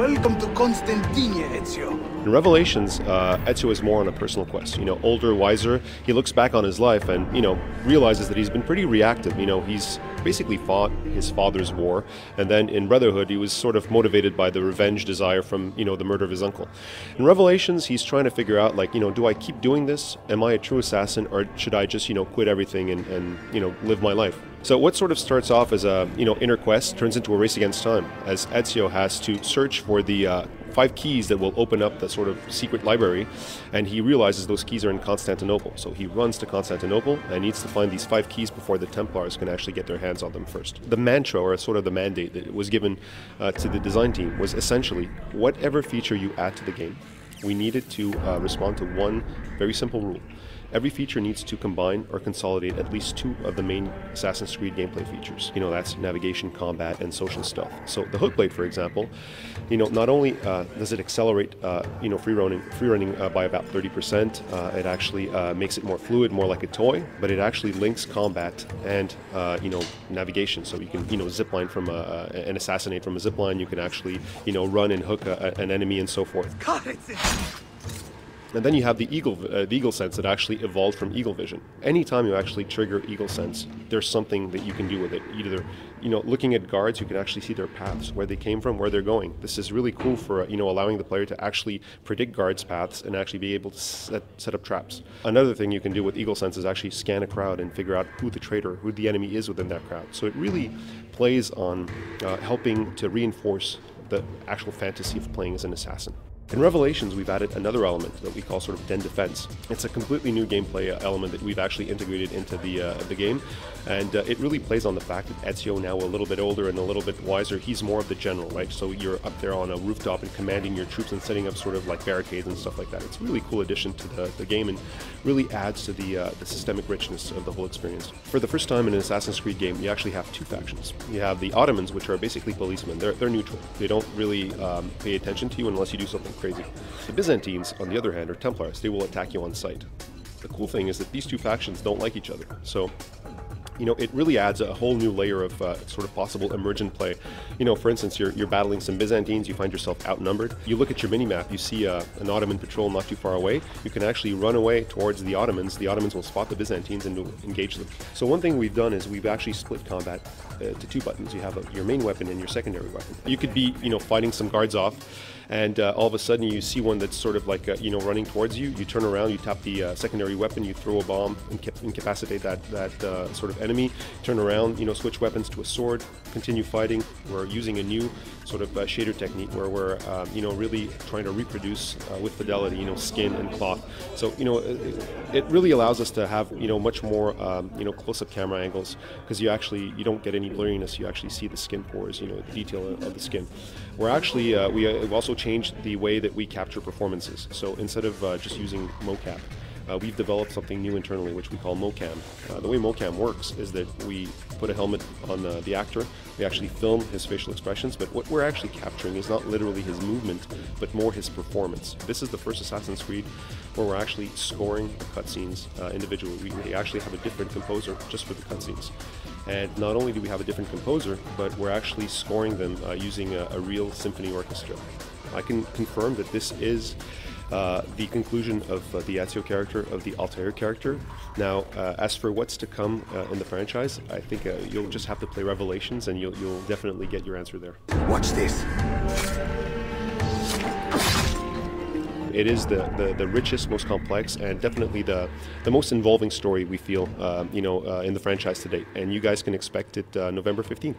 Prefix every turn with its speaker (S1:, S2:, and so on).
S1: Welcome to Constantinople, Ezio.
S2: In Revelations, Ezio is more on a personal quest. Older, wiser. He looks back on his life and, realizes that he's been pretty reactive. He's basically fought his father's war, and then in Brotherhood, he was sort of motivated by the revenge desire from, the murder of his uncle. In Revelations, he's trying to figure out, do I keep doing this? Am I a true assassin, or should I just, quit everything and live my life? So what sort of starts off as a, inner quest turns into a race against time, as Ezio has to search for the 5 keys that will open up the sort of secret library, and he realizes those keys are in Constantinople. So he runs to Constantinople and needs to find these 5 keys before the Templars can actually get their hands on them first. The mantra, or sort of the mandate that was given to the design team, was essentially whatever feature you add to the game, we needed to respond to one very simple rule. Every feature needs to combine or consolidate at least 2 of the main Assassin's Creed gameplay features. That's navigation, combat, and social stealth. So the hook blade, for example, not only does it accelerate, free running by about 30%, it actually makes it more fluid, more like a toy, but it actually links combat and, navigation. So you can, zipline from and assassinate from a zipline. You can actually, run and hook an enemy and so forth.
S1: Got it!
S2: And then you have the eagle sense that actually evolved from eagle vision. Anytime you actually trigger eagle sense, there's something that you can do with it. Either, looking at guards, you can actually see their paths, where they came from, where they're going. This is really cool for, allowing the player to actually predict guards' paths and actually be able to set up traps. Another thing you can do with eagle sense is actually scan a crowd and figure out who the traitor, who the enemy is within that crowd. So it really plays on helping to reinforce the actual fantasy of playing as an assassin. In Revelations, we've added another element that we call sort of den defense. It's a completely new gameplay element that we've actually integrated into the game, and it really plays on the fact that Ezio, now a little bit older and a little bit wiser, he's more of the general, right? So you're up there on a rooftop and commanding your troops and setting up sort of like barricades and stuff like that. It's a really cool addition to the game and really adds to the systemic richness of the whole experience. For the first time in an Assassin's Creed game, you actually have 2 factions. You have the Ottomans, which are basically policemen. They're neutral. They don't really pay attention to you unless you do something crazy. The Byzantines, on the other hand, are Templars. They will attack you on sight. The cool thing is that these 2 factions don't like each other. So, it really adds a whole new layer of sort of possible emergent play. For instance, you're battling some Byzantines, you find yourself outnumbered. You look at your minimap, you see an Ottoman patrol not too far away. You can actually run away towards the Ottomans. The Ottomans will spot the Byzantines and engage them. So one thing we've done is we've actually split combat to 2 buttons. You have your main weapon and your secondary weapon. You could be, fighting some guards off, and all of a sudden you see one that's sort of like, running towards you. You turn around, you tap the secondary weapon, you throw a bomb, incapacitate that sort of enemy, turn around, switch weapons to a sword, continue fighting. We're using a new sort of shader technique where we're, really trying to reproduce with fidelity, skin and cloth. So, it really allows us to have, much more, close-up camera angles, because you don't get any blurriness. You actually see the skin pores, the detail of the skin. We're actually, we've also changed the way that we capture performances. So instead of just using mocap, we've developed something new internally, which we call mocam. The way mocam works is that we put a helmet on the actor, we actually film his facial expressions, but what we're actually capturing is not literally his movement, but more his performance. This is the first Assassin's Creed where we're actually scoring the cutscenes individually. We actually have a different composer just for the cutscenes. And not only do we have a different composer, but we're actually scoring them using a real symphony orchestra. I can confirm that this is the conclusion of the Ezio character, of the Altair character. Now, as for what's to come in the franchise, I think you'll just have to play Revelations and you'll definitely get your answer there.
S1: Watch this.
S2: It is the richest, most complex, and definitely the most involving story we feel, in the franchise to date. And you guys can expect it November 15th.